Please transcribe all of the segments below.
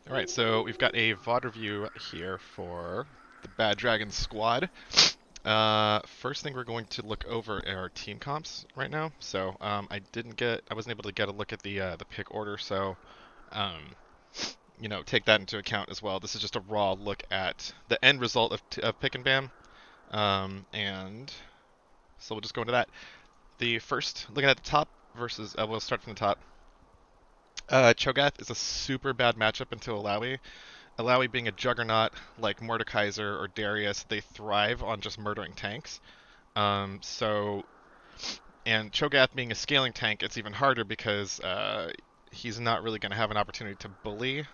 Alright, so we've got a VoD review here for the Bad Dragon squad. First thing we're going to look over our team comps right now. So I wasn't able to get a look at the pick order, so um, take that into account as well. This is just a raw look at the end result of Pick and Bam, and so we'll just go into that. The first, looking at the top versus, we'll start from the top. Cho'Gath is a super bad matchup into Alawi. Alawi being a juggernaut like Mordekaiser or Darius, they thrive on just murdering tanks. So, and Cho'Gath being a scaling tank, it's even harder because he's not really going to have an opportunity to bully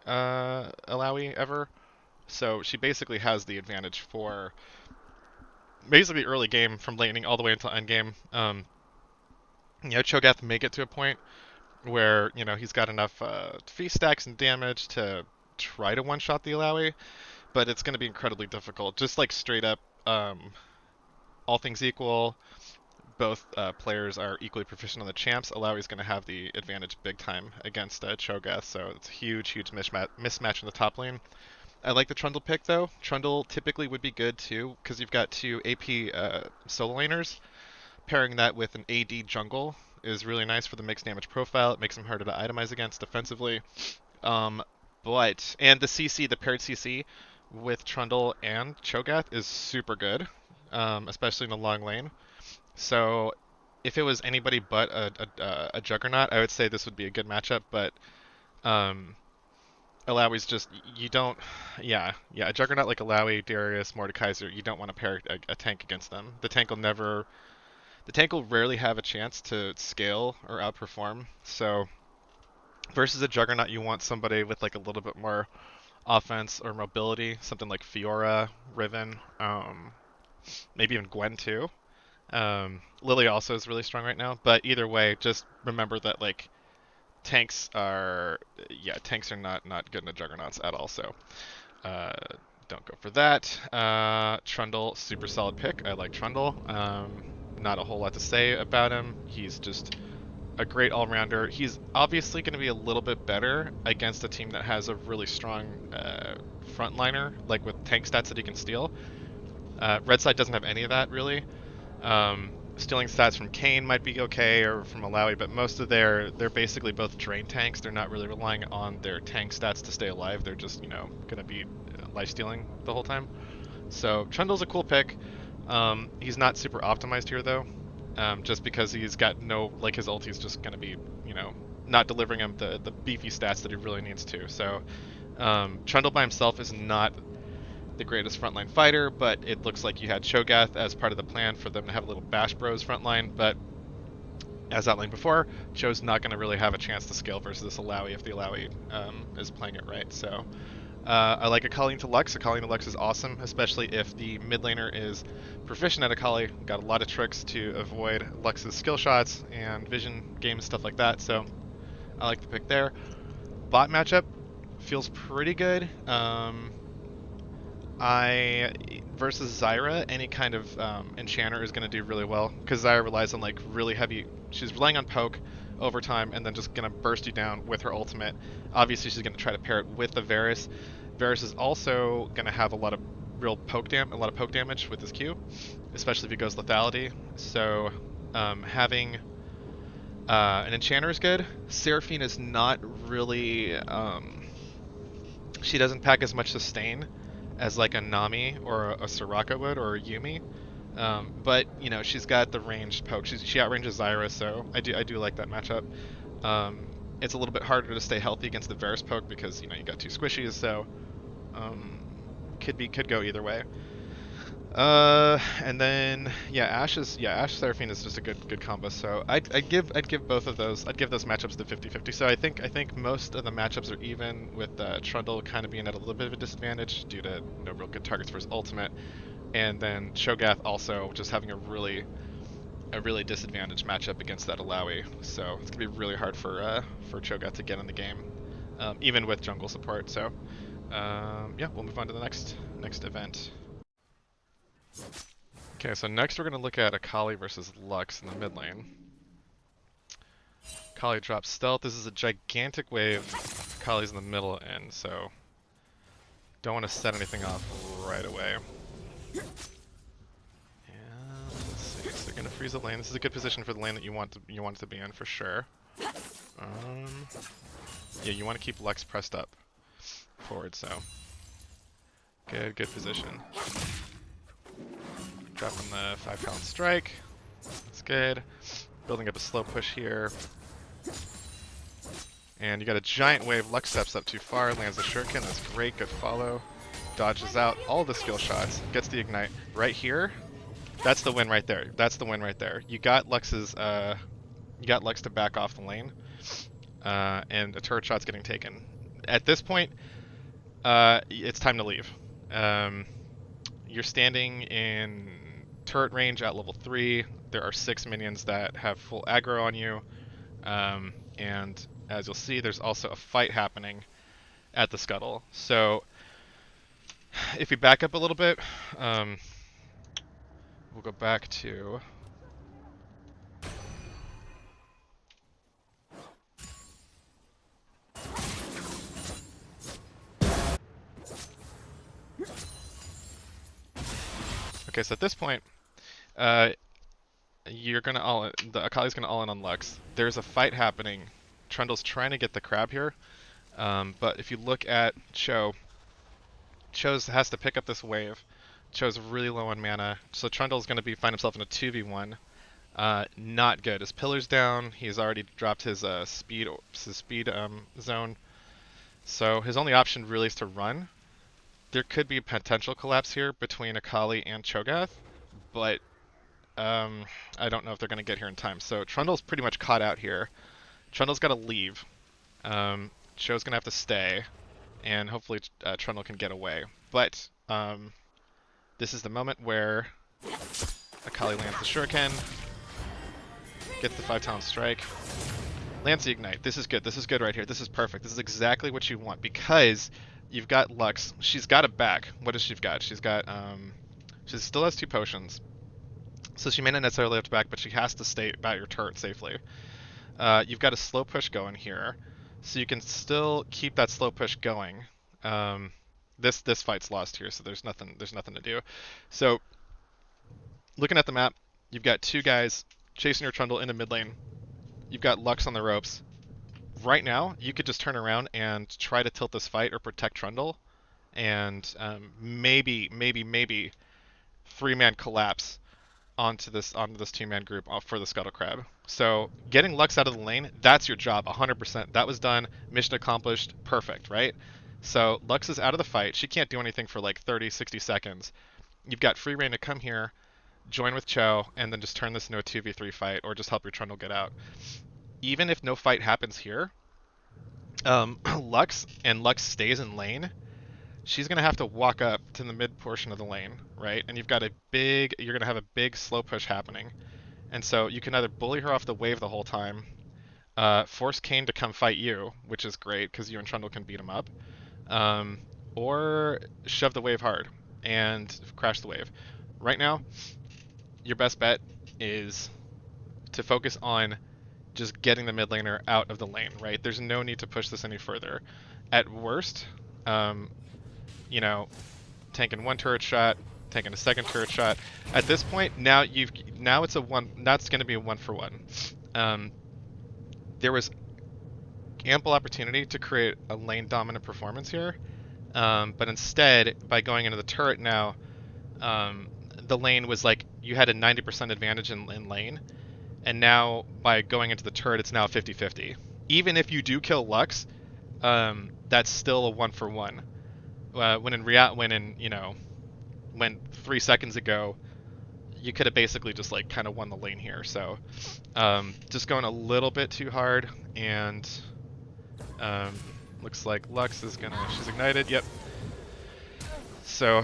Alawi ever. So she basically has the advantage for basically early game from laning all the way until end game. Cho'Gath may get to a point where he's got enough feast stacks and damage to try to one-shot the Alawi, but it's going to be incredibly difficult. Just like straight up, all things equal, both players are equally proficient on the champs. Alawi's going to have the advantage big time against Cho'Gath, so it's a huge mismatch in the top lane. I like the Trundle pick though. Trundle typically would be good too because you've got two AP solo laners. Pairing that with an AD jungle is really nice for the mixed damage profile. It makes them harder to itemize against defensively. Um, and the CC, the paired CC with Trundle and Cho'Gath is super good, especially in the long lane. So if it was anybody but a Juggernaut, I would say this would be a good matchup. But um, Alawi's just you don't, a Juggernaut like Alawi, Darius, Mordekaiser, you don't want to pair a tank against them. The tank will rarely have a chance to scale or outperform. So versus a Juggernaut, you want somebody with like a little bit more offense or mobility, something like Fiora, Riven, maybe even Gwen too. Lily also is really strong right now, but either way, just remember that like tanks are not good into Juggernauts at all. So uh, don't go for that. Trundle, super solid pick. I like Trundle. Not a whole lot to say about him. He's just a great all-rounder. He's obviously going to be a little bit better against a team that has a really strong frontliner, like with tank stats that he can steal. Red side doesn't have any of that really. Stealing stats from Kayn might be okay, or from Malawi, but most of they're basically both drain tanks. They're not really relying on their tank stats to stay alive. They're just gonna be life stealing the whole time. So Trundle's a cool pick. He's not super optimized here though, just because he's got no his ulti's just gonna be not delivering him the beefy stats that he really needs to. So Trundle by himself is not the greatest frontline fighter, but it looks like you had Cho'Gath as part of the plan for them to have a little Bash Bros frontline, but as outlined before, Cho's not going to really have a chance to scale versus this Alawi if the Alawi is playing it right. So I like Akali into Lux. Akali into Lux is awesome, especially if the mid laner is proficient at Akali. Got a lot of tricks to avoid Lux's skill shots and vision games, stuff like that. So I like the pick there. Bot matchup feels pretty good. I versus Zyra, any kind of enchanter is going to do really well because Zyra relies on like really heavy. She's relying on poke over time and then just going to burst you down with her ultimate. Obviously, she's going to try to pair it with the Varus. Varus is also going to have a lot of a lot of poke damage with his Q, especially if he goes lethality. So having an enchanter is good. Seraphine is not really. She doesn't pack as much sustain as like a Nami or a Soraka would or a Yumi. But she's got the ranged poke. She outranges Zyra, so I do like that matchup. It's a little bit harder to stay healthy against the Varus poke because you got two squishies, so could go either way. And then Ashe Seraphine is just a good combo. So I'd give both of those. I'd give those matchups the 50-50. So I think most of the matchups are even, with Trundle kind of being at a little bit of a disadvantage due to no real good targets for his ultimate, and then Cho'Gath also just having a really disadvantaged matchup against that Alawi. So it's gonna be really hard for Cho'Gath to get in the game, even with jungle support. So we'll move on to the next event. Okay, so next we're going to look at Akali versus Lux in the mid lane. Akali drops stealth. This is a gigantic wave Akali's in the middle end, so don't want to set anything off right away. And let's see, so they're gonna freeze the lane. This is a good position for the lane that you want it to be in for sure. Yeah, you want to keep Lux pressed up forward, so good position. Dropping the 5-pound strike. That's good. Building up a slow push here. And you got a giant wave. Lux steps up too far, lands the shuriken. That's great, good follow. Dodges out all the skill shots, gets the ignite. Right here, that's the win right there. That's the win right there. You got Lux's, you got Lux to back off the lane, and a turret shot's getting taken. At this point, it's time to leave. You're standing in turret range at level 3. There are 6 minions that have full aggro on you, and as you'll see, there's also a fight happening at the scuttle. So if we back up a little bit, we'll go back to okay, so at this point, you're gonna the Akali's gonna all in on Lux. There's a fight happening. Trundle's trying to get the crab here, but if you look at Cho has to pick up this wave. Cho's really low on mana, so Trundle's gonna find himself in a 2v1. Not good. His pillar's down. He's already dropped his speed zone, so his only option really is to run. There could be a potential collapse here between Akali and Cho'Gath, but I don't know if they're going to get here in time. So Trundle's pretty much caught out here. Trundle's got to leave. Cho's going to have to stay, and hopefully Trundle can get away. But this is the moment where Akali lands the shuriken, gets the 5-talent strike, lands the ignite. This is good. This is good right here. This is perfect. This is exactly what you want, because you've got Lux. She's got it back. What does she got? She's got she still has 2 potions. So she may not necessarily have to back, but she has to stay by your turret safely. You've got a slow push going here, so you can still keep that slow push going. This fight's lost here, so there's nothing to do. So looking at the map, you've got 2 guys chasing your Trundle into mid lane. You've got Lux on the ropes. Right now, you could just turn around and try to tilt this fight or protect Trundle, and maybe 3-man collapse onto this 2-man group for the Scuttle Crab. So getting Lux out of the lane, that's your job, 100%. That was done, mission accomplished, perfect, right? So Lux is out of the fight. She can't do anything for like 30, 60 seconds. You've got free reign to come here, join with Cho, and then just turn this into a 2v3 fight, or just help your Trundle get out. Even if no fight happens here, Lux stays in lane, she's going to have to walk up to the mid portion of the lane, right? And you're going to have a big slow push happening. And so you can either bully her off the wave the whole time, force Kayn to come fight you, which is great because you and Trundle can beat him up, or shove the wave hard and crash the wave. Right now, your best bet is to focus on just getting the mid laner out of the lane, right? There's no need to push this any further. At worst, you know, tanking 1 turret shot, tanking a 2nd turret shot. At this point, now it's a 1. That's going to be a 1-for-1. There was ample opportunity to create a lane dominant performance here, but instead, by going into the turret now, the lane was like you had a 90% advantage in lane, and now by going into the turret, it's now 50-50. Even if you do kill Lux, that's still a 1-for-1. When 3 seconds ago, you could have basically just like kind of won the lane here. So just going a little bit too hard, and looks like Lux is she's ignited. Yep. So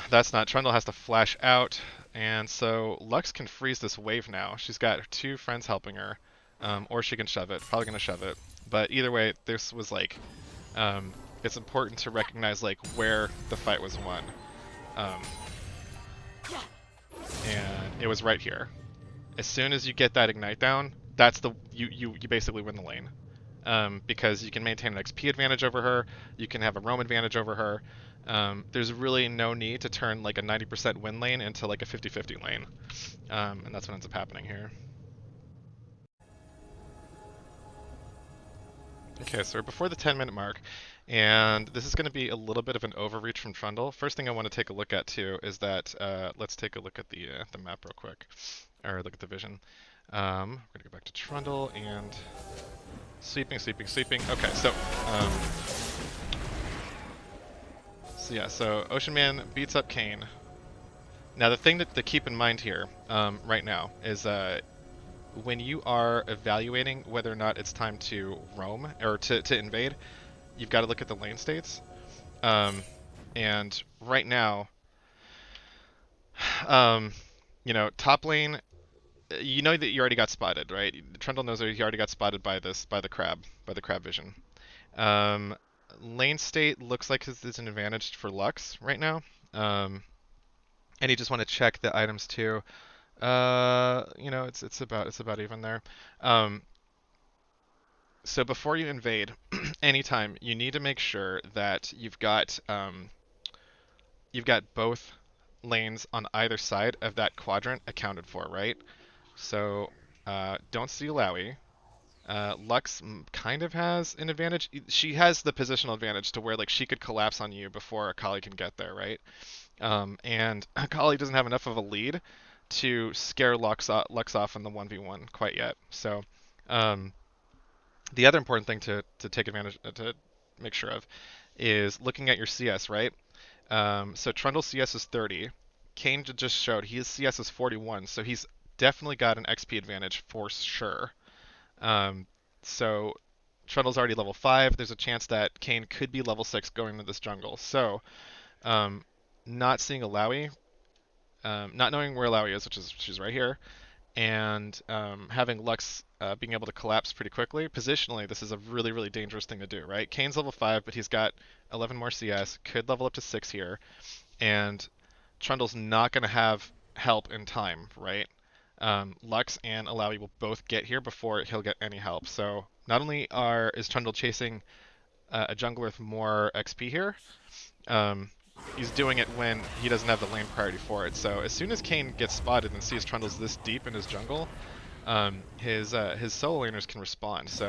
that's not. Trundle has to flash out, and so Lux can freeze this wave now. She's got 2 friends helping her, or she can shove it. Probably gonna shove it. But either way, this was like, it's important to recognize like where the fight was won, and it was right here. As soon as you get that ignite down, that's you basically win the lane. because you can maintain an XP advantage over her, you can have a roam advantage over her. There's really no need to turn like a 90% win lane into like a 50-50 lane, and that's what ends up happening here. Okay, so we're before the 10-minute mark, and this is going to be a little bit of an overreach from Trundle. First thing I want to take a look at too is that let's take a look at the map real quick, or look at the vision. We're going to go back to Trundle and sweeping, sweeping, sweeping. Okay, so yeah, so Ocean Man beats up Kane. Now the thing to keep in mind here, right now, is when you are evaluating whether or not it's time to roam or to invade, you've got to look at the lane states. And right now, um, top lane, you know that you already got spotted, right? Trundle knows that he already got spotted by the crab vision. Um, Lane state looks like it's an advantage for Lux right now. And you just want to check the items too. It's about even there. Um, so before you invade, anytime you need to make sure that you've got both lanes on either side of that quadrant accounted for, right? So don't see Lowy. Lux kind of has an advantage. She has the positional advantage to where like she could collapse on you before Akali can get there, right? And Akali doesn't have enough of a lead to scare Lux off in the 1v1 quite yet. So um, the other important thing to take advantage to make sure of is looking at your CS, right? So Trundle CS is 30. Kane just showed his CS is 41, so he's definitely got an XP advantage for sure. Um, so Trundle's already level 5. There's a chance that Kane could be level 6 going into this jungle. So um, not seeing a Lowy, not knowing where Lowy is, which is she's right here, and having Lux being able to collapse pretty quickly. Positionally, this is a really, really dangerous thing to do, right? Kane's level 5, but he's got 11 more CS, could level up to 6 here, and Trundle's not going to have help in time, right? Lux and Alawi will both get here before he'll get any help. So not only is Trundle chasing a jungler with more XP here, um, he's doing it when he doesn't have the lane priority for it. So as soon as Kane gets spotted and sees Trundle's this deep in his jungle, his solo laners can respond. So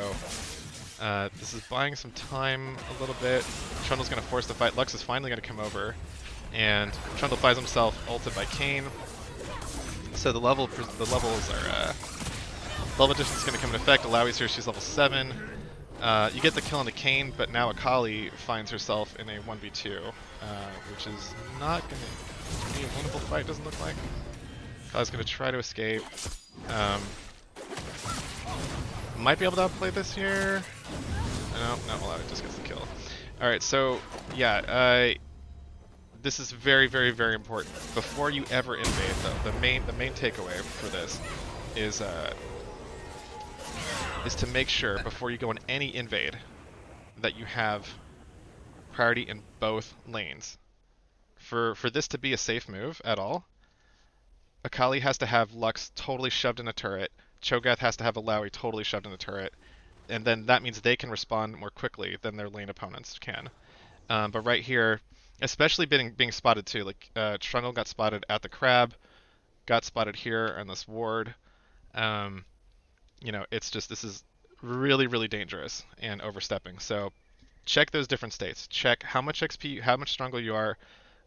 this is buying some time a little bit. Trundle's going to force the fight. Lux is finally going to come over, and Trundle finds himself ulted by Kane. So the levels are level addition is going to come into effect. Alawi's here, she's level 7. You get the kill into Kane, but now Akali finds herself in a 1v2, which is not going to be a winnable fight, doesn't look like. Akali's going to try to escape. Might be able to outplay this here. No, Alawi just gets the kill. Alright, so yeah, this is very, very, very important. Before you ever invade, though, the main takeaway for this is to make sure before you go on any invade that you have priority in both lanes. For this to be a safe move at all, Akali has to have Lux totally shoved in a turret. Cho'Gath has to have Alawi totally shoved in a turret, and then that means they can respond more quickly than their lane opponents can. But right here, especially being spotted too, like Trundle got spotted at the crab, got spotted here on this ward. It's just this is really, really dangerous and overstepping. So check those different states. Check how much XP, how much stronger you are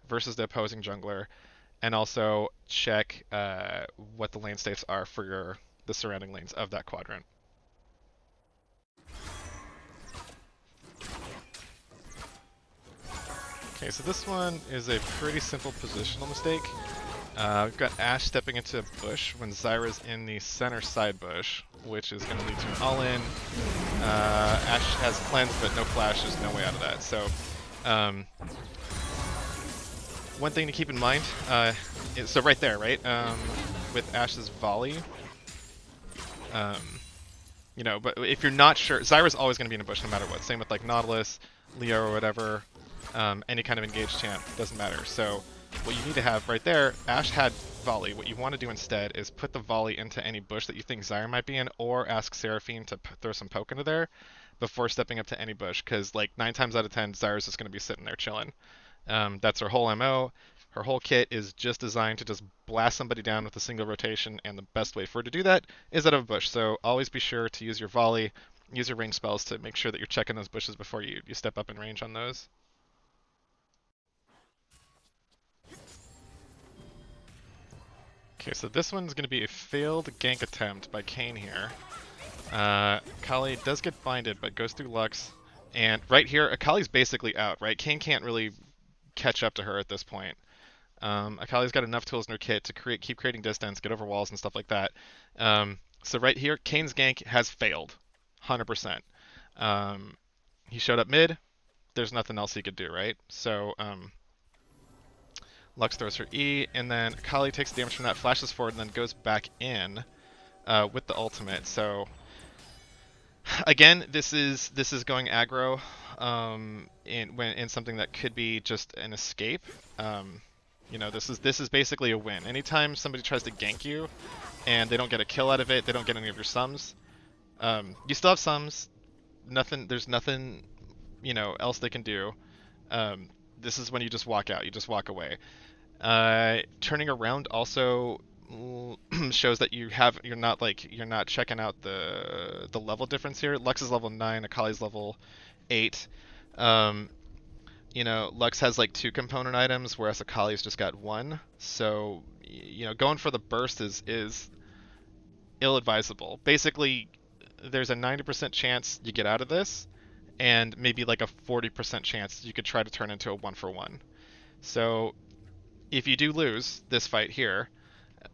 versus the opposing jungler, and also check what the lane states are for the surrounding lanes of that quadrant. Okay, so this one is a pretty simple positional mistake. We've got Ashe stepping into a bush when Zyra's in the center side bush, which is going to lead to an all-in. Ashe has cleanse, but no flash. There's no way out of that. So, one thing to keep in mind, so right there, right, with Ashe's volley, but if you're not sure, Zyra's always going to be in a bush no matter what. Same with like Nautilus, Leo, or whatever. Any kind of engaged champ, doesn't matter. So what you need to have right there, Ashe had volley. What you want to do instead is put the volley into any bush that you think Zyra might be in, or ask Seraphine to throw some poke into there. before stepping up to any bush, because like 9 times out of 10, Zyra's just going to be sitting there chilling. That's her whole MO. Her whole kit is just designed to just blast somebody down with a single rotation, and the best way for her to do that is out of a bush. So always be sure to use your volley, use your range spells to make sure that you're checking those bushes before you step up in range on those. Okay, so this one's going to be a failed gank attempt by Kayn here. Akali does get blinded, but goes through Lux. And right here, Akali's basically out, right? Kayn can't really catch up to her at this point. Akali's got enough tools in her kit to keep creating distance, get over walls and stuff like that. So right here, Kayn's gank has failed, 100%. He showed up mid. There's nothing else he could do, right? So Lux throws her E, and then Akali takes damage from that, flashes forward, and then goes back in with the ultimate. So again, this is going aggro in something that could be just an escape. You know, this is basically a win. Anytime somebody tries to gank you and they don't get a kill out of it, they don't get any of your sums. You still have sums. There's nothing, you know, else they can do. This is when you just walk out. You just walk away. Turning around also shows that you're not checking out the level difference here. Lux is level 9, Akali's level 8. You know, Lux has like 2 component items, whereas Akali's just got 1. So, you know, going for the burst is ill-advisable. Basically, there's a 90% chance you get out of this, and maybe like a 40% chance you could try to turn into a 1-for-1. So, if you do lose this fight here,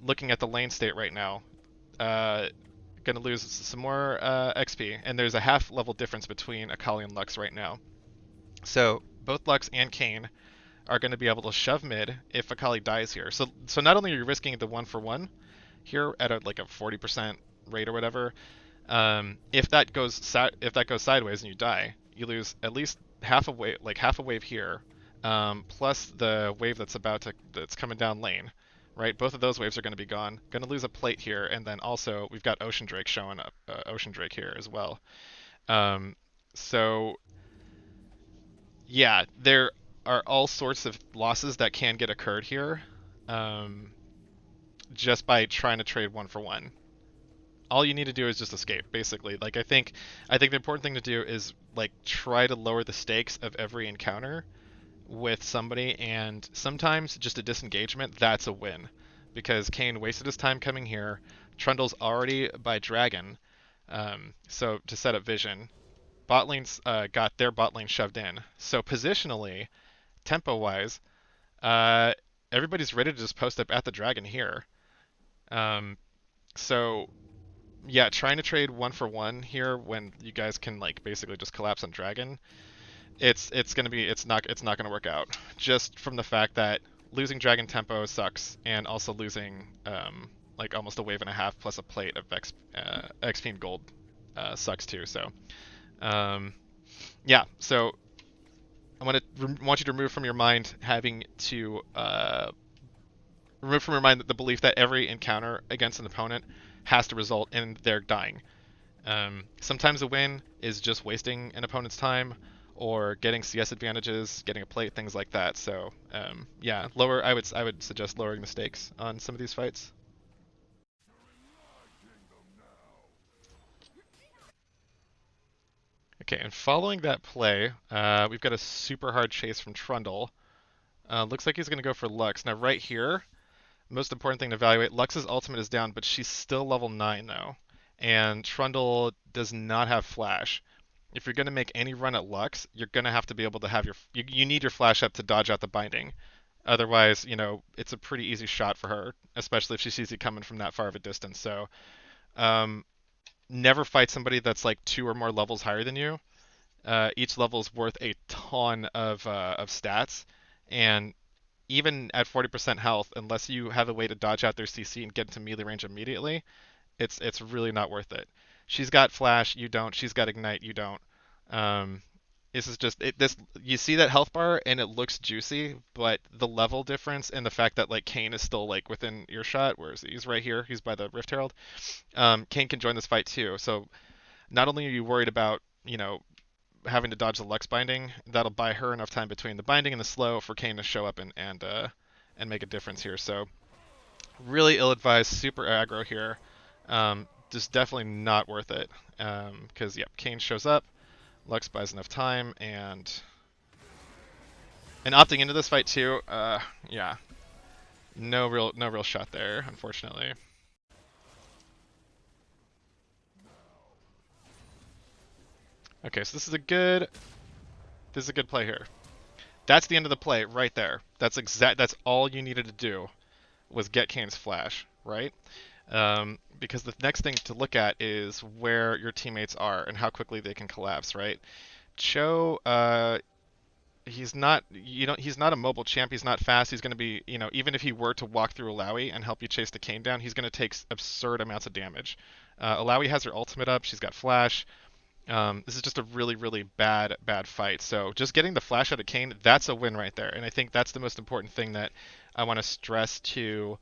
looking at the lane state right now, gonna lose some more XP, and there's a half level difference between Akali and Lux right now. So both Lux and Kayn are going to be able to shove mid if Akali dies here. So not only are you risking the 1-for-1 here at like a 40% rate or whatever, if that goes sideways and you die, you lose at least half a wave here, plus the wave that's coming down lane. Right, both of those waves are going to be gone. Going to lose a plate here, and then also we've got Ocean Drake showing up, Ocean Drake here as well. So yeah, there are all sorts of losses that can get occurred here, just by trying to trade 1-for-1. All you need to do is just escape, basically. Like I think the important thing to do is like try to lower the stakes of every encounter with somebody, and sometimes just a disengagement, that's a win. Because Kayn wasted his time coming here, Trundle's already by Dragon, so to set up vision. Bot lane's got their bot lane shoved in. So positionally, tempo-wise, everybody's ready to just post up at the Dragon here. So yeah, trying to trade 1-for-1 here when you guys can like basically just collapse on Dragon, it's not gonna work out. Just from the fact that losing Dragon tempo sucks, and also losing like almost a wave and a half plus a plate of XP and gold sucks too. So yeah, so I want you to remove from your mind the belief that every encounter against an opponent has to result in their dying. Sometimes a win is just wasting an opponent's time, or getting CS advantages, getting a plate, things like that. So yeah, I would suggest lowering the stakes on some of these fights. Okay, and following that play, we've got a super hard chase from Trundle. Looks like he's going to go for Lux. Now right here, most important thing to evaluate, Lux's ultimate is down, but she's still level 9 though. And Trundle does not have flash. If you're going to make any run at Lux, you're going to have to be able to have you need your flash up to dodge out the binding. Otherwise, you know, it's a pretty easy shot for her, especially if she sees you coming from that far of a distance. So never fight somebody that's like 2 or more levels higher than you. Each level is worth a ton of stats, and even at 40% health, unless you have a way to dodge out their CC and get into melee range immediately, it's really not worth it. She's got flash, you don't. She's got ignite, you don't. This is just you see that health bar and it looks juicy, but the level difference and the fact that like Kayn is still like within earshot, whereas he's right here, he's by the Rift Herald. Kayn can join this fight too. So not only are you worried about having to dodge the Lux binding. That'll buy her enough time between the binding and the slow for Kayn to show up and make a difference here. So really ill-advised, super aggro here. Just definitely not worth it. Because yeah, Kayn shows up, Lux buys enough time, and opting into this fight too. Yeah, no real shot there, unfortunately. Okay, so this is a good play here. That's the end of the play right there. That's all you needed to do was get Kane's flash, right? Because the next thing to look at is where your teammates are and how quickly they can collapse, right? Cho, he's not a mobile champ. He's not fast. He's going to be, even if he were to walk through Alawi and help you chase the Kane down, he's going to take absurd amounts of damage. Alawi has her ultimate up. She's got flash. This is just a really, really bad fight. So just getting the flash out of Kayn, that's a win right there. And I think that's the most important thing that I want to stress to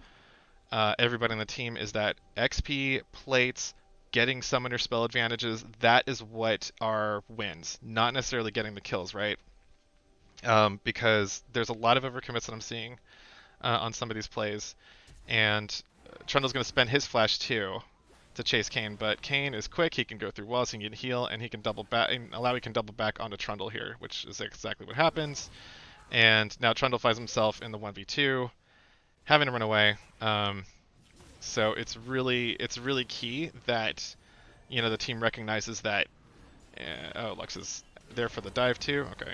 everybody on the team is that XP plates, getting summoner spell advantages, that is what are wins, not necessarily getting the kills, right? Because there's a lot of overcommits that I'm seeing on some of these plays, and Trundle's going to spend his flash too to chase Kayn, but Kayn is quick. He can go through walls, he can heal, and he can double back. And Alawi can double back onto Trundle here, which is exactly what happens. And now Trundle finds himself in the 1v2, having to run away. So it's really key that the team recognizes that. Oh, Lux is there for the dive too. Okay,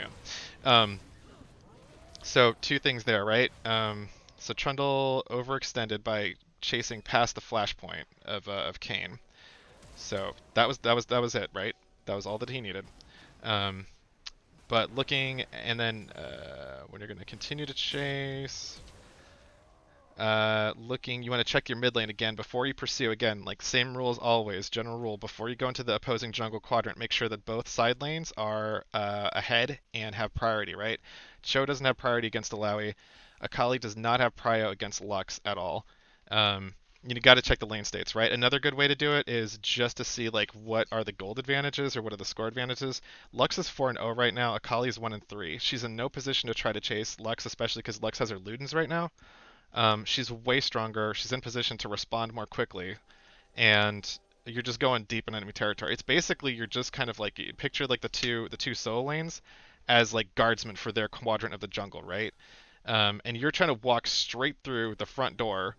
yeah. So two things there, right? So Trundle overextended by chasing past the flashpoint of Kayn. So that was it, right? That was all that he needed. Um, but looking, and then when you're going to continue to chase, looking, you want to check your mid lane again before you pursue. Again, like same rule as always, general rule. Before you go into the opposing jungle quadrant, make sure that both side lanes are ahead and have priority, right? Cho doesn't have priority against Alawi. Akali does not have prio against Lux at all. You got to check the lane states, right? Another good way to do it is just to see like what are the gold advantages or what are the score advantages. Lux is 4-0 right now. Akali is 1-3. She's in no position to try to chase Lux, especially because Lux has her Ludens right now. She's way stronger. She's in position to respond more quickly, and you're just going deep in enemy territory. It's basically you're just kind of like picture like the two solo lanes as like guardsmen for their quadrant of the jungle, right? And you're trying to walk straight through the front door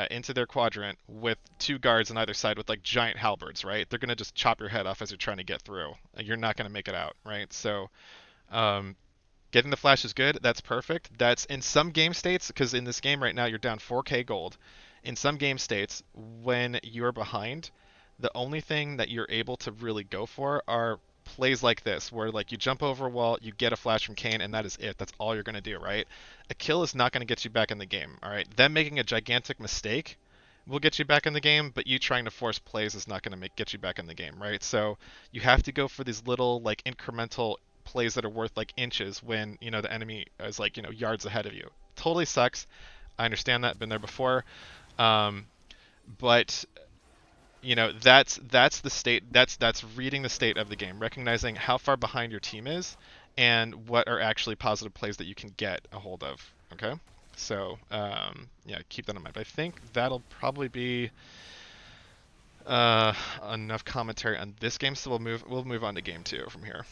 into their quadrant with two guards on either side with like giant halberds, right? They're gonna just chop your head off as you're trying to get through. You're not gonna make it out, right? So um, getting the flash is good. That's perfect. That's in some game states, because in this game right now you're down 4k gold. In some game states, when you're behind, the only thing that you're able to really go for are plays like this, where like you jump over a wall, you get a flash from Kayn, and that is it. That's all you're gonna do, right? A kill is not gonna get you back in the game. All right, them making a gigantic mistake will get you back in the game, but you trying to force plays is not going to get you back in the game, right? So you have to go for these little like incremental plays that are worth like inches when the enemy is like yards ahead of you. Totally sucks. I understand that. Been there before. Um, but that's the state. That's reading the state of the game, recognizing how far behind your team is, and what are actually positive plays that you can get a hold of. Okay. So yeah, keep that in mind. But I think that'll probably be enough commentary on this game. So we'll move on to game two from here.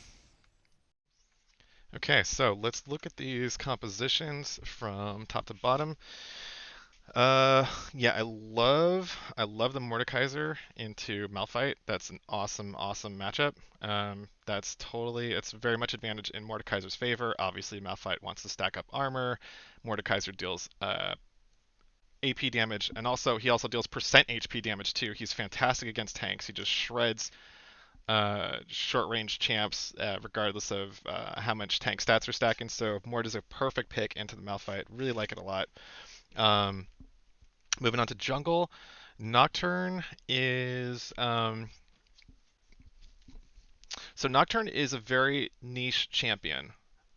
Okay, so let's look at these compositions from top to bottom. Yeah, I love the Mordekaiser into Malphite. That's an awesome matchup. It's very much advantage in Mordekaiser's favor. Obviously, Malphite wants to stack up armor. Mordekaiser deals AP damage, and he also deals percent HP damage too. He's fantastic against tanks. He just shreds short range champs, regardless of how much tank stats are stacking. So Mord is a perfect pick into the Malphite. Really like it a lot. Um, Moving on to jungle, Nocturne is so Nocturne is a very niche champion.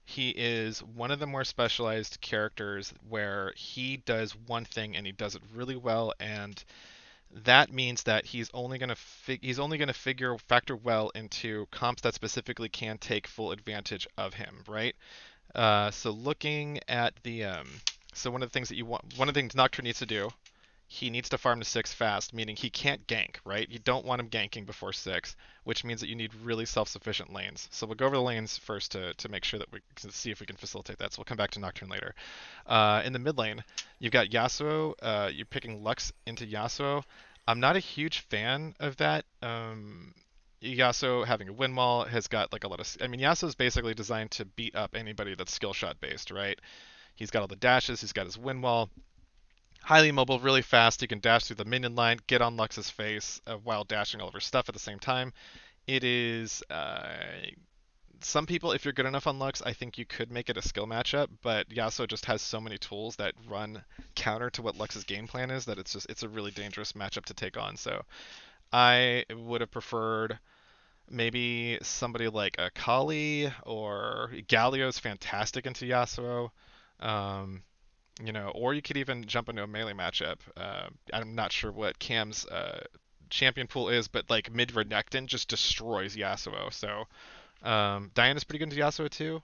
He is one of the more specialized characters where he does one thing and he does it really well, and that means that he's only going to figure factor well into comps that specifically can take full advantage of him, right? So looking at the so one of the things that you want, one of the things Nocturne needs to do, he needs to farm to 6 fast, meaning he can't gank, right? You don't want him ganking before 6, which means that you need really self-sufficient lanes. So we'll go over the lanes first to make sure that we can see if we can facilitate that. So we'll come back to Nocturne later. In the mid lane, you've got Yasuo. You're picking Lux into Yasuo. I'm not a huge fan of that. Yasuo having a win wall has got like a lot of. I mean, Yasuo is basically designed to beat up anybody that's skill shot based, right? He's got all the dashes. He's got his win wall. Highly mobile, really fast. You can dash through the minion line, get on Lux's face while dashing all of her stuff at the same time. It is some people, if you're good enough on Lux, I think you could make it a skill matchup, but Yasuo just has so many tools that run counter to what Lux's game plan is that it's a really dangerous matchup to take on. So I would have preferred maybe somebody like a Kali or Galio's fantastic into Yasuo. Um, or you could even jump into a melee matchup. I'm not sure what Cam's champion pool is, but like mid Renekton just destroys Yasuo. So Diana's pretty good into Yasuo too,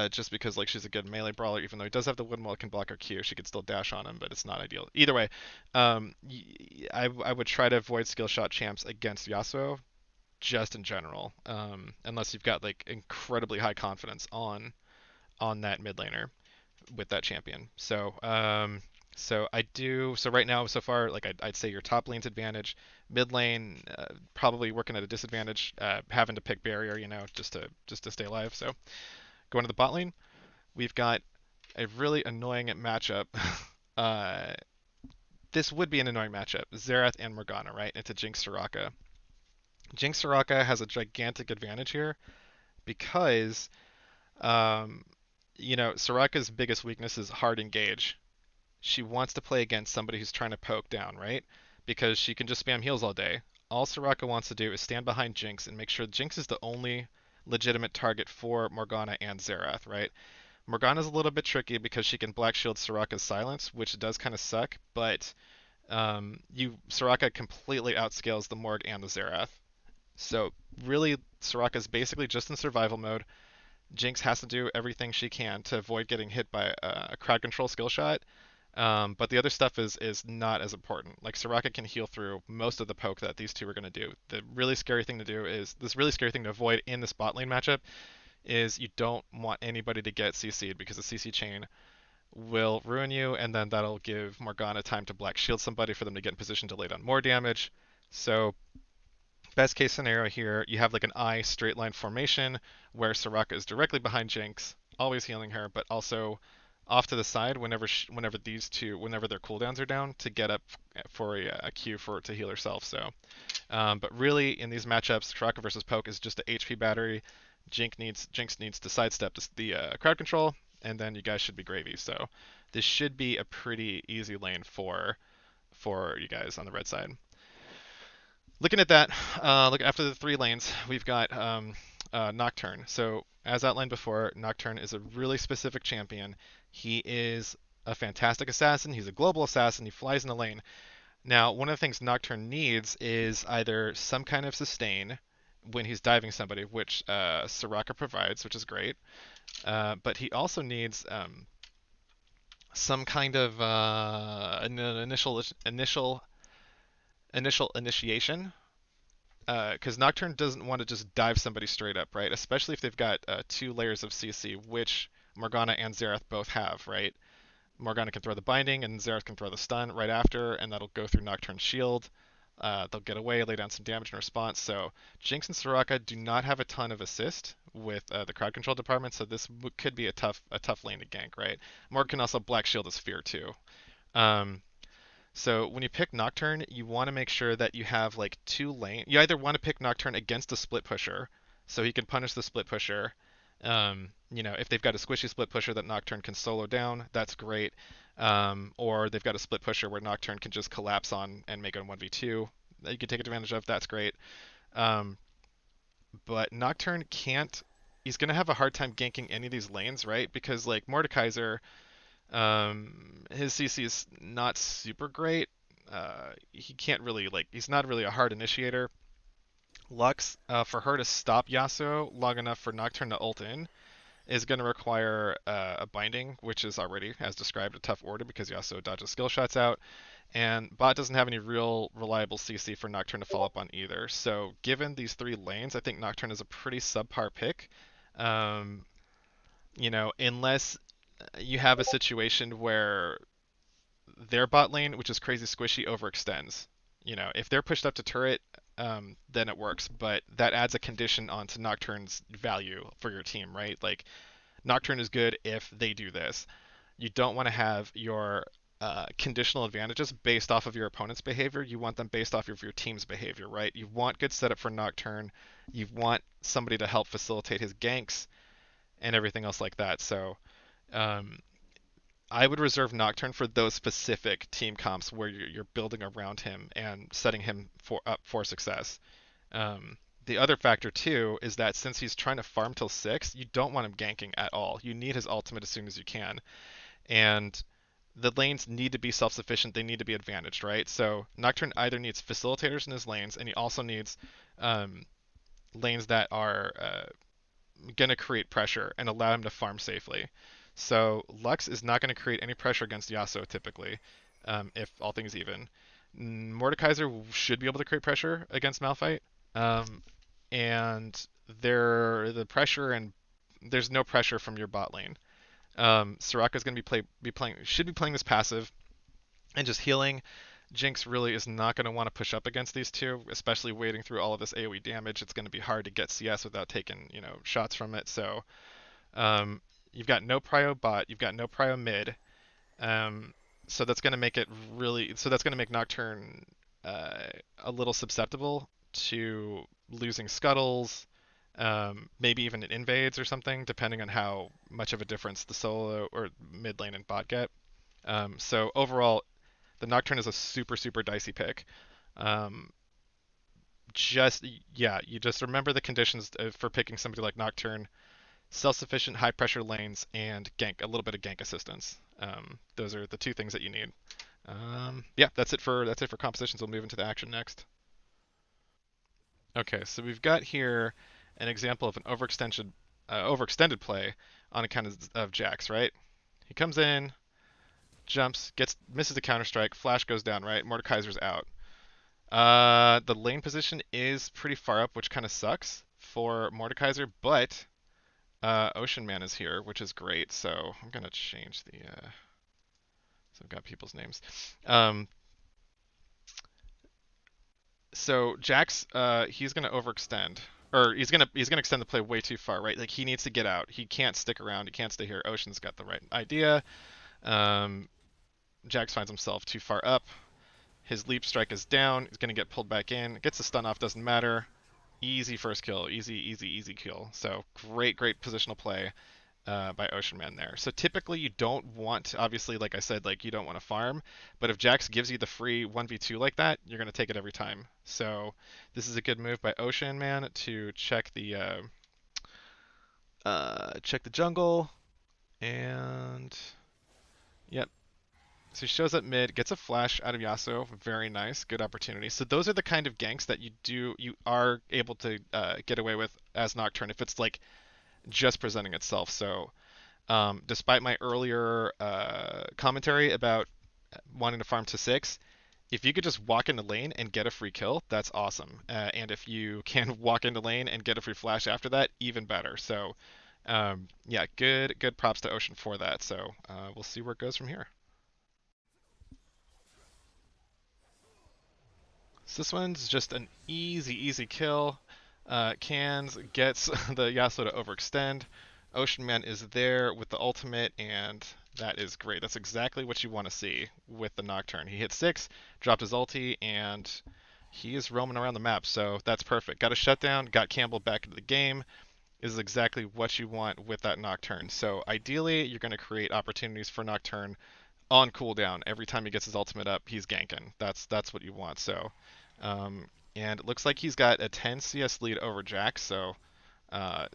just because like she's a good melee brawler. Even though he does have the windmill, can block her Q, she could still dash on him, but it's not ideal. Either way, I would try to avoid skill shot champs against Yasuo, just in general, unless you've got like incredibly high confidence on that mid laner with that champion. So I do. So right now, so far, like I'd say your top lane's advantage, mid lane probably working at a disadvantage, having to pick barrier, just to stay alive. So going to the bot lane, we've got a really annoying matchup. uh, this would be an annoying matchup: Xerath and Morgana, right? Into Jinx Soraka. Jinx Soraka has a gigantic advantage here because Soraka's biggest weakness is hard engage. She wants to play against somebody who's trying to poke down, right? Because she can just spam heals all day. All Soraka wants to do is stand behind Jinx and make sure Jinx is the only legitimate target for Morgana and Xerath, right? Morgana's a little bit tricky because she can black shield Soraka's silence, which does kind of suck, but Soraka completely outscales the Morg and the Xerath. So really, Soraka's basically just in survival mode. Jinx has to do everything she can to avoid getting hit by a crowd control skill shot. But the other stuff is not as important. Like Soraka can heal through most of the poke that these two are going to do. The really scary thing to do is this really scary thing to avoid in this bot lane matchup is you don't want anybody to get CC'd because the CC chain will ruin you, and then that'll give Morgana time to black shield somebody for them to get in position to lay down more damage. So best case scenario here, you have like an I straight line formation where Soraka is directly behind Jinx, always healing her, but also off to the side whenever their cooldowns are down to get up for a Q for to heal herself. So, but really in these matchups, Soraka versus Poke is just a HP battery. Jinx needs to sidestep the crowd control, and then you guys should be gravy. So this should be a pretty easy lane for you guys on the red side. Looking at that, look after the 3 lanes, we've got Nocturne. So as outlined before, Nocturne is a really specific champion. He is a fantastic assassin. He's a global assassin. He flies in the lane. Now, one of the things Nocturne needs is either some kind of sustain when he's diving somebody, which Soraka provides, which is great. But he also needs some kind of an initial initiation, because Nocturne doesn't want to just dive somebody straight up, right? Especially if they've got 2 layers of CC, which Morgana and Xerath both have, right? Morgana can throw the binding, and Xerath can throw the stun right after, and that'll go through Nocturne's shield. They'll get away, lay down some damage in response. So Jinx and Soraka do not have a ton of assist with the crowd control department, so this could be a tough lane to gank, right? Morg can also black shield his fear too. Um, so when you pick Nocturne, you want to make sure that you have like 2 lane. You either want to pick Nocturne against a split pusher, so he can punish the split pusher. If they've got a squishy split pusher that Nocturne can solo down, that's great. Or they've got a split pusher where Nocturne can just collapse on and make it a 1v2 that you can take advantage of. That's great. Um, but Nocturne can't. He's gonna have a hard time ganking any of these lanes, right? Because like Mordekaiser, his CC is not super great. he can't really like he's not really a hard initiator. Lux, for her to stop Yasuo long enough for Nocturne to ult in is going to require a binding, which is already, as described, a tough order because Yasuo dodges skill shots out, and bot doesn't have any real reliable CC for Nocturne to follow up on either. So given these three lanes, I think Nocturne is a pretty subpar pick. Um, unless you have a situation where their bot lane, which is crazy squishy, overextends. If they're pushed up to turret, then it works. But that adds a condition onto Nocturne's value for your team, right? Like Nocturne is good if they do this. You don't want to have your conditional advantages based off of your opponent's behavior. You want them based off of your team's behavior, right? You want good setup for Nocturne. You want somebody to help facilitate his ganks and everything else like that. So um, I would reserve Nocturne for those specific team comps where you're building around him and setting him up for success. The other factor too is that since he's trying to farm till 6, you don't want him ganking at all. You need his ultimate as soon as you can, and the lanes need to be self-sufficient. They need to be advantaged, right? So Nocturne either needs facilitators in his lanes, and he also needs um, lanes that are going to create pressure and allow him to farm safely. So Lux is not going to create any pressure against Yasuo typically, if all things even. Mordekaiser should be able to create pressure against Malphite, um, and the pressure and there's no pressure from your bot lane. Soraka's going to should be playing this passive and just healing. Jinx really is not going to want to push up against these two, especially wading through all of this AoE damage. It's going to be hard to get CS without taking, shots from it. So um, you've got no prio bot, you've got no prio mid. Um, so that's going to make it really. So that's going to make Nocturne uh, a little susceptible to losing scuttles, maybe even in invades or something, depending on how much of a difference the solo or mid lane and bot get. So overall, the Nocturne is a super super dicey pick. Um, just yeah, you just remember the conditions for picking somebody like Nocturne: self-sufficient, high pressure lanes, and gank, a little bit of gank assistance. Those are the two things that you need. Yeah, that's it for compositions. We'll move into the action next. Okay, so we've got here an example of an overextended play on account of Jax, right? He comes in, jumps, misses the counter strike, flash goes down, right? Mordekaiser's out. The lane position is pretty far up, which kind of sucks for Mordekaiser, but Ocean Man is here, which is great. So I'm gonna change the. So I've got people's names. Um, so Jax, he's gonna overextend, or he's gonna extend the play way too far, right? Like he needs to get out. He can't stick around. He can't stay here. Ocean's got the right idea. Um, Jax finds himself too far up. His leap strike is down. He's gonna get pulled back in. Gets the stun off. Doesn't matter. Easy first kill. Easy, easy, easy kill. So great, great positional play by Ocean Man there. So typically you don't want, obviously, like I said, like you don't want to farm, but if Jax gives you the free 1v2 like that, you're going to take it every time. So this is a good move by Ocean Man to check the jungle, and yep. So he shows up mid, gets a flash out of Yasuo, very nice, good opportunity. So those are the kind of ganks that you are able to get away with as Nocturne if it's like just presenting itself. So despite my earlier commentary about wanting to farm to 6, if you could just walk into lane and get a free kill, that's awesome. And if you can walk into lane and get a free flash after that, even better. So yeah, good props to Ocean for that. So we'll see where it goes from here. So this one's just an easy kill. Cans gets the Yasuo to overextend. Ocean Man is there with the ultimate, and that is great. That's exactly what you want to see with the Nocturne. He hit 6, dropped his ulti, and he is roaming around the map, so that's perfect. Got a shutdown, got Campbell back into the game. Is exactly what you want with that Nocturne. So ideally, you're going to create opportunities for Nocturne on cooldown. Every time he gets his ultimate up, he's ganking. That's what you want. So, and it looks like he's got a 10 CS lead over Jax. So,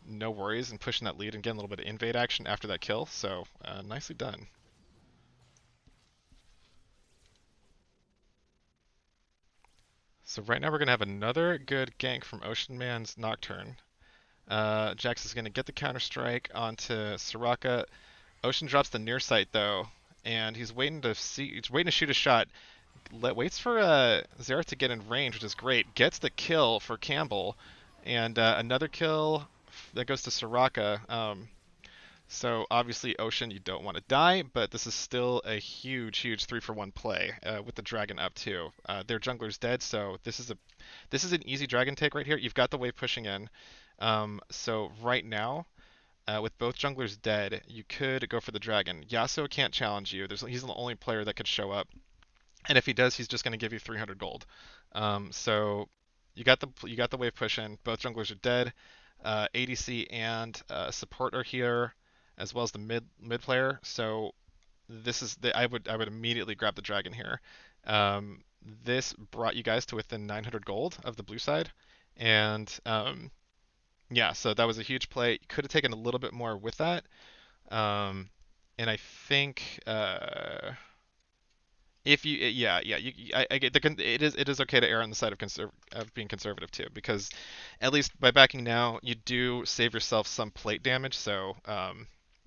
no worries in pushing that lead and getting a little bit of invade action after that kill. So, nicely done. So right now we're gonna have another good gank from Ocean Man's Nocturne. Jax is gonna get the counter strike onto Soraka. Ocean drops the near sight though, and he's waiting to shoot a shot. Waits for Xerath to get in range, which is great. Gets the kill for Campbell, and another kill that goes to Soraka. So obviously, Ocean, you don't want to die, but this is still a huge, huge 3-for-1 play with the dragon up too. Their jungler's dead, so this is an easy dragon take right here. You've got the wave pushing in. So right now, with both junglers dead, you could go for the dragon. Yasuo can't challenge you. He's the only player that could show up, and if he does, he's just going to give you 300 gold. So you got the wave push in. Both junglers are dead. ADC and support are here, as well as the mid player. So I would immediately grab the dragon here. This brought you guys to within 900 gold of the blue side, and yeah, so that was a huge play. You could have taken a little bit more with that, um, and I think if you yeah I get it is okay to err on the side of being conservative too, because at least by backing now you do save yourself some plate damage. So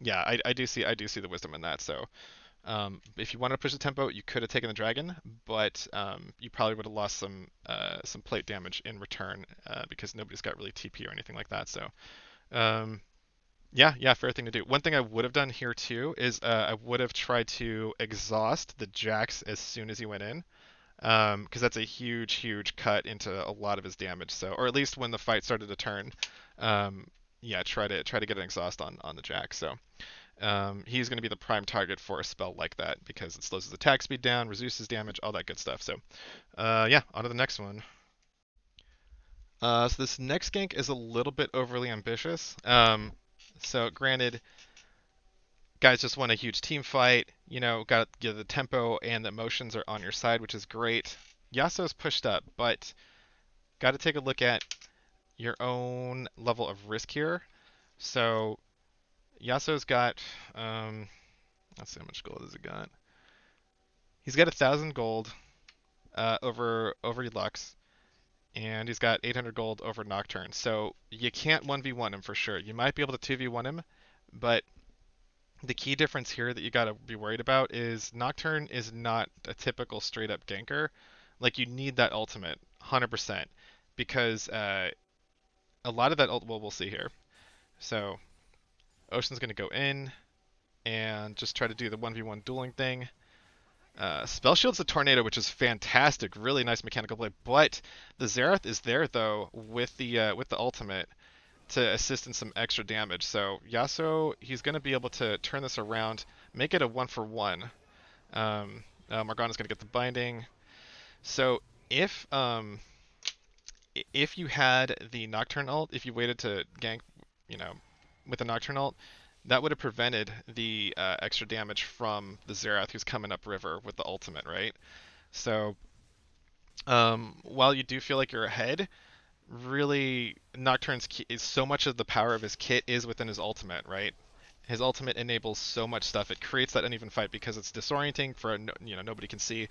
yeah, I do see the wisdom in that. So if you want to push the tempo, you could have taken the dragon, but you probably would have lost some plate damage in return because nobody's got really TP or anything like that. So um, yeah, fair thing to do. One thing I would have done here too is I would have tried to exhaust the Jax as soon as he went in, because that's a huge, huge cut into a lot of his damage. So, or at least when the fight started to turn, um, yeah, try to get an exhaust on the Jax. So he's going to be the prime target for a spell like that because it slows his attack speed down, reduces damage, all that good stuff. So yeah, on to the next one. So this next gank is a little bit overly ambitious. So granted, guys just won a huge team fight. You know, got the tempo and the emotions are on your side, which is great. Yasuo's pushed up, but got to take a look at your own level of risk here. So Yasuo's got, let's see how much gold has he got. He's got 1,000 gold over Lux, and he's got 800 gold over Nocturne. So you can't 1v1 him for sure. You might be able to 2v1 him, but the key difference here that you got to be worried about is Nocturne is not a typical straight up ganker. Like you need that ultimate 100% because a lot of that well we'll see here. So Ocean's going to go in and just try to do the 1v1 dueling thing. Spell Shield's the Tornado, which is fantastic, really nice mechanical play. But the Xerath is there though with the ultimate to assist in some extra damage. So Yasuo, he's going to be able to turn this around, make it a 1-for-1. Morgana's going to get the binding. So if if you had the Nocturne ult, if you waited to gank, you know, with the Nocturne ult, that would have prevented the extra damage from the Xerath who's coming up river with the ultimate, right? So while you do feel like you're ahead, really Nocturne's is so much of the power of his kit is within his ultimate, right? His ultimate enables so much stuff. It creates that uneven fight because it's disorienting for nobody can see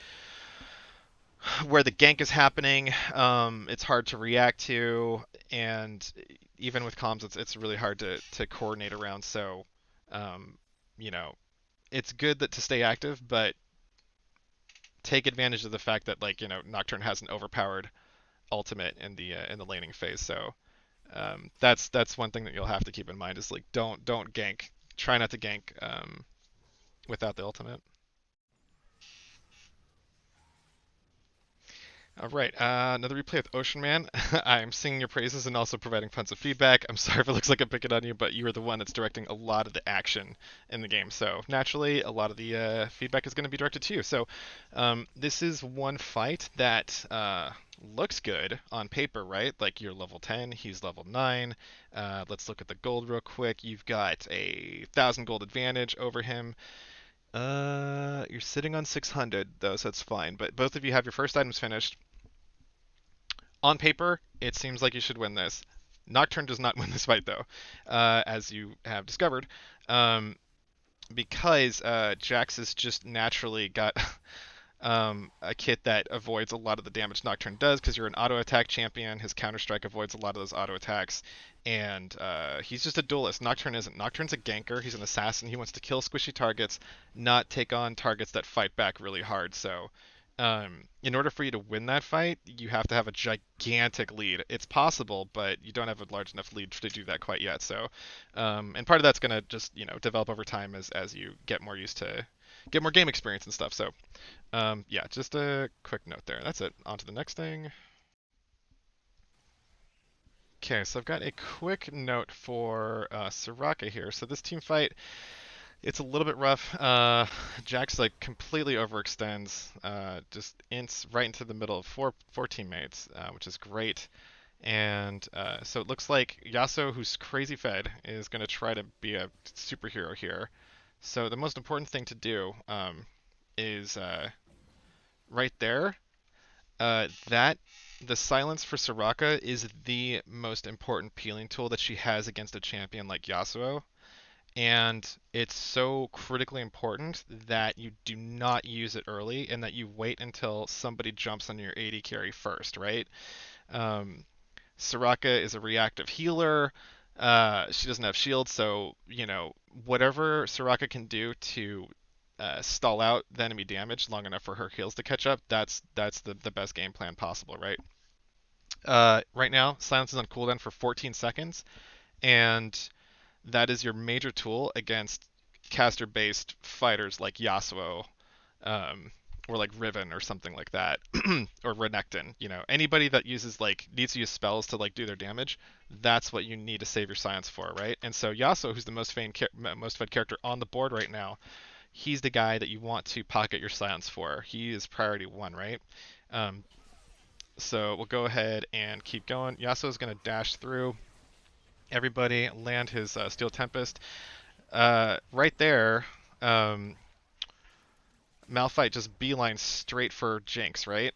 where the gank is happening. It's hard to react to, and even with comms, it's really hard to coordinate around. So, um, you know, it's good that to stay active, but take advantage of the fact that Nocturne has an overpowered ultimate in the laning phase. So that's one thing that you'll have to keep in mind is like don't gank. Try not to gank without the ultimate. All right, another replay with Ocean Man. I'm singing your praises and also providing tons of feedback. I'm sorry if it looks like I'm picking on you, but you are the one that's directing a lot of the action in the game. So naturally, a lot of the feedback is going to be directed to you. So this is one fight that looks good on paper, right? Like you're level 10, he's level 9. Let's look at the gold real quick. You've got a 1,000 gold advantage over him. You're sitting on 600 though, so that's fine. But both of you have your first items finished. On paper, it seems like you should win this. Nocturne does not win this fight, though, as you have discovered, because Jax has just naturally got a kit that avoids a lot of the damage Nocturne does because you're an auto attack champion. His counter strike avoids a lot of those auto attacks, and he's just a duelist. Nocturne isn't. Nocturne's a ganker. He's an assassin. He wants to kill squishy targets, not take on targets that fight back really hard. So, in order for you to win that fight, you have to have a gigantic lead. It's possible, but you don't have a large enough lead to do that quite yet. So, and part of that's gonna just develop over time as you get more used to get more game experience and stuff. So yeah, just a quick note there. That's it. On to the next thing. Okay, so I've got a quick note for Soraka here. So this team fight, it's a little bit rough. Jax like completely overextends, just ints right into the middle of four teammates, which is great. And so it looks like Yasuo, who's crazy fed, is going to try to be a superhero here. So the most important thing to do is right there. That the silence for Soraka is the most important peeling tool that she has against a champion like Yasuo, and it's so critically important that you do not use it early and that you wait until somebody jumps on your AD carry first, right? Um, Soraka is a reactive healer. She doesn't have shield, so whatever Soraka can do to stall out the enemy damage long enough for her heals to catch up, that's the best game plan possible, right? Right now, silence is on cooldown for 14 seconds, and that is your major tool against caster-based fighters like Yasuo, um, or like Riven or something like that, or Renekton. Anybody that uses needs to use spells to do their damage. That's what you need to save your silence for, right? And so Yasuo, who's the most fed character on the board right now, he's the guy that you want to pocket your silence for. He is priority one, right? Um, so we'll go ahead and keep going. Yasuo is going to dash through everybody, land his Steel Tempest. Right there, um, Malphite just beeline straight for Jinx, right?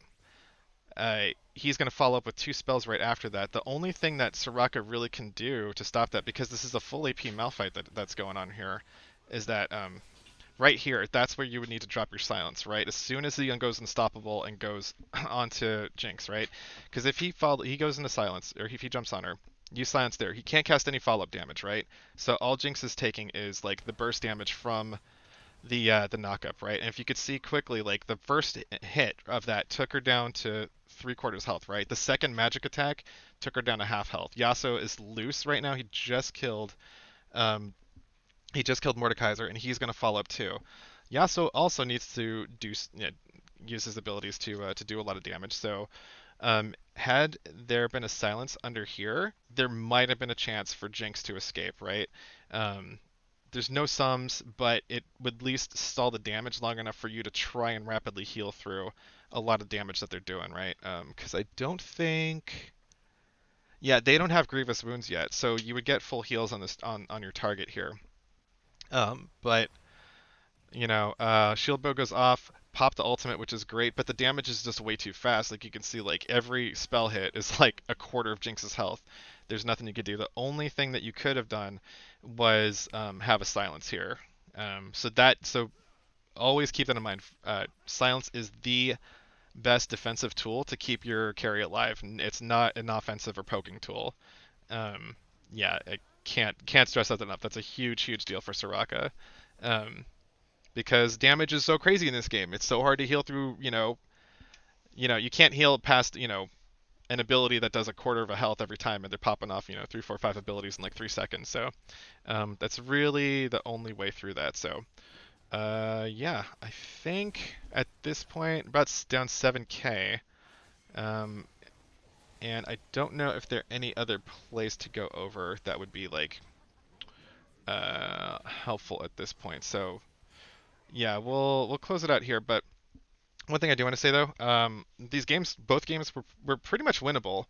He's going to follow up with two spells right after that. The only thing that Soraka really can do to stop that, because this is a full AP Malphite that's going on here, is that right here, that's where you would need to drop your silence, right? As soon as he goes unstoppable and goes onto Jinx, right? Because if he goes into silence, or if he jumps on her, you silence there. He can't cast any follow-up damage, right? So all Jinx is taking is the burst damage from the knockup, right? And if you could see quickly, the first hit of that took her down to three-quarters health, right? The second magic attack took her down to half health. Yasuo is loose right now. Um, he just killed Mordekaiser, and he's going to follow up too. Yasuo also needs to use his abilities to do a lot of damage. So, had there been a silence under here, there might have been a chance for Jinx to escape, right? Um, there's no sums, but it would at least stall the damage long enough for you to try and rapidly heal through a lot of damage that they're doing, right? Because I don't think. Yeah, they don't have grievous wounds yet, so you would get full heals on this on your target here. But shield bow goes off, pop the ultimate, which is great, but the damage is just way too fast. Like you can see, every spell hit is like a quarter of Jinx's health. There's nothing you could do. The only thing that you could have done was have a silence here. So always keep that in mind. Silence is the best defensive tool to keep your carry alive. It's not an offensive or poking tool. Um, yeah, I can't stress that enough. That's a huge deal for Soraka. Um, because damage is so crazy in this game. It's so hard to heal through, you can't heal past, an ability that does a quarter of a health every time, and they're popping off, 3, 4, 5 abilities in 3 seconds. So that's really the only way through that. So yeah, I think at this point about down 7k, and I don't know if there are any other place to go over that would be helpful at this point. So yeah, we'll close it out here. But one thing I do want to say though, both games were pretty much winnable.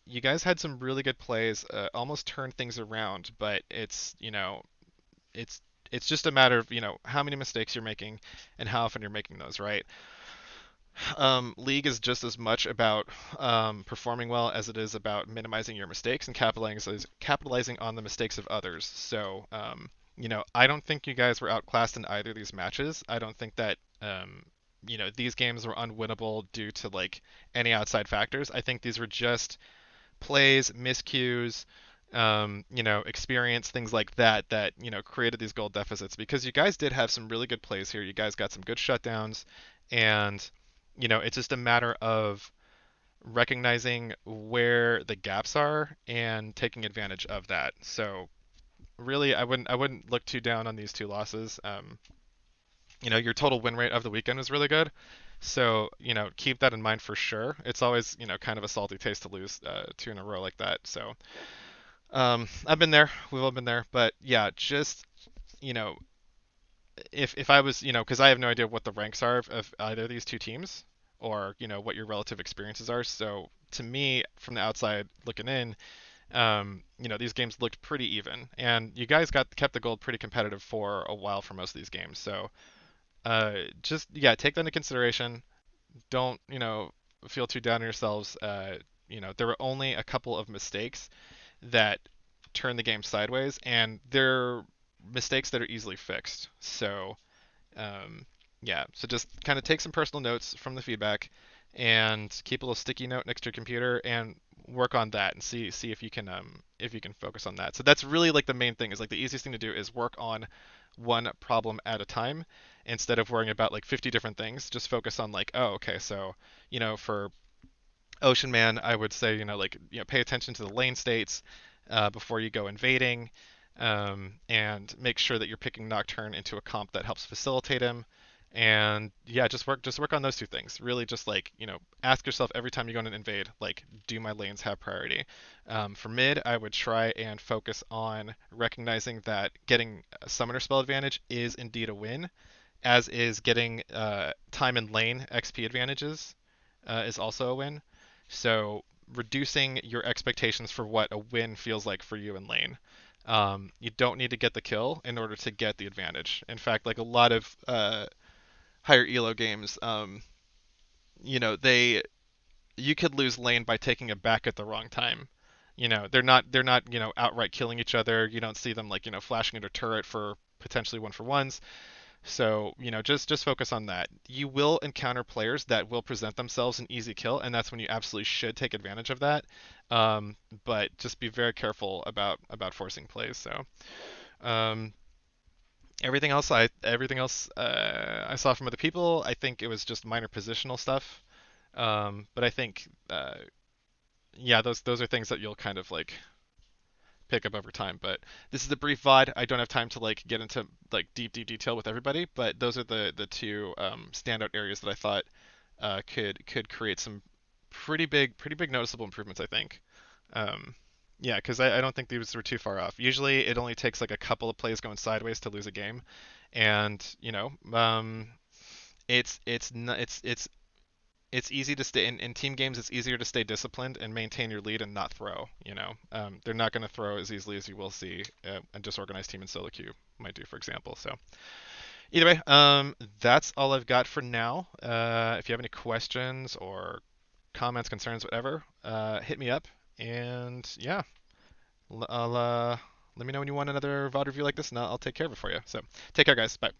You guys had some really good plays, almost turned things around, but it's it's just a matter of how many mistakes you're making and how often you're making those, right? League is just as much about performing well as it is about minimizing your mistakes and capitalizing on the mistakes of others. So, I don't think you guys were outclassed in either of these matches. I don't think that these games were unwinnable due to like any outside factors. I think these were just plays, miscues, experience, things like that that, created these goal deficits because you guys did have some really good plays here. You guys got some good shutdowns, and, it's just a matter of recognizing where the gaps are and taking advantage of that. So really, I wouldn't look too down on these two losses. Your total win rate of the weekend was really good. So, keep that in mind for sure. It's always, kind of a salty taste to lose two in a row like that. So, I've been there. We've all been there. But yeah, just, you know, if I was, because I have no idea what the ranks are of either of these two teams or, what your relative experiences are. So, to me, from the outside looking in, these games looked pretty even. And you guys kept the gold pretty competitive for a while for most of these games. So, just yeah, take that into consideration. Don't feel too down on yourselves. There were only a couple of mistakes that turned the game sideways, and they're mistakes that are easily fixed. So um, yeah, so just kind of take some personal notes from the feedback and keep a little sticky note next to your computer and work on that and see if you can focus on that. So that's really like the main thing is like the easiest thing to do is work on one problem at a time instead of worrying about like 50 different things. Just focus on like, oh, okay, so for Ocean Man, I would say, pay attention to the lane states before you go invading, and make sure that you're picking Nocturne into a comp that helps facilitate him. And yeah, just work on those two things. Really, just like ask yourself every time you go on an invade, like, do my lanes have priority? For mid, I would try and focus on recognizing that getting a summoner spell advantage is indeed a win, as is getting time in lane XP advantages is also a win. So reducing your expectations for what a win feels like for you in lane. You don't need to get the kill in order to get the advantage. In fact, like a lot of higher elo games, they you could lose lane by taking a back at the wrong time. They're not outright killing each other. You don't see them like flashing into turret for potentially one for ones. So, just focus on that. You will encounter players that will present themselves an easy kill, and that's when you absolutely should take advantage of that. Um, but just be very careful about forcing plays. So, um, everything else I saw from other people, I think it was just minor positional stuff. But I think yeah, those are things that you'll kind of like pick up over time. But this is a brief VoD. I don't have time to like get into like deep detail with everybody, but those are the two standout areas that I thought could create some pretty big noticeable improvements. I think. Um, yeah, because I don't think these were too far off. Usually, it only takes like a couple of plays going sideways to lose a game, and it's easy to stay in team games. It's easier to stay disciplined and maintain your lead and not throw. They're not going to throw as easily as you will see a disorganized team in solo queue might do, for example. So either way, that's all I've got for now. If you have any questions or comments, concerns, whatever, hit me up. And yeah, I'll let me know when you want another VOD review like this, and I'll take care of it for you. So take care, guys. Bye.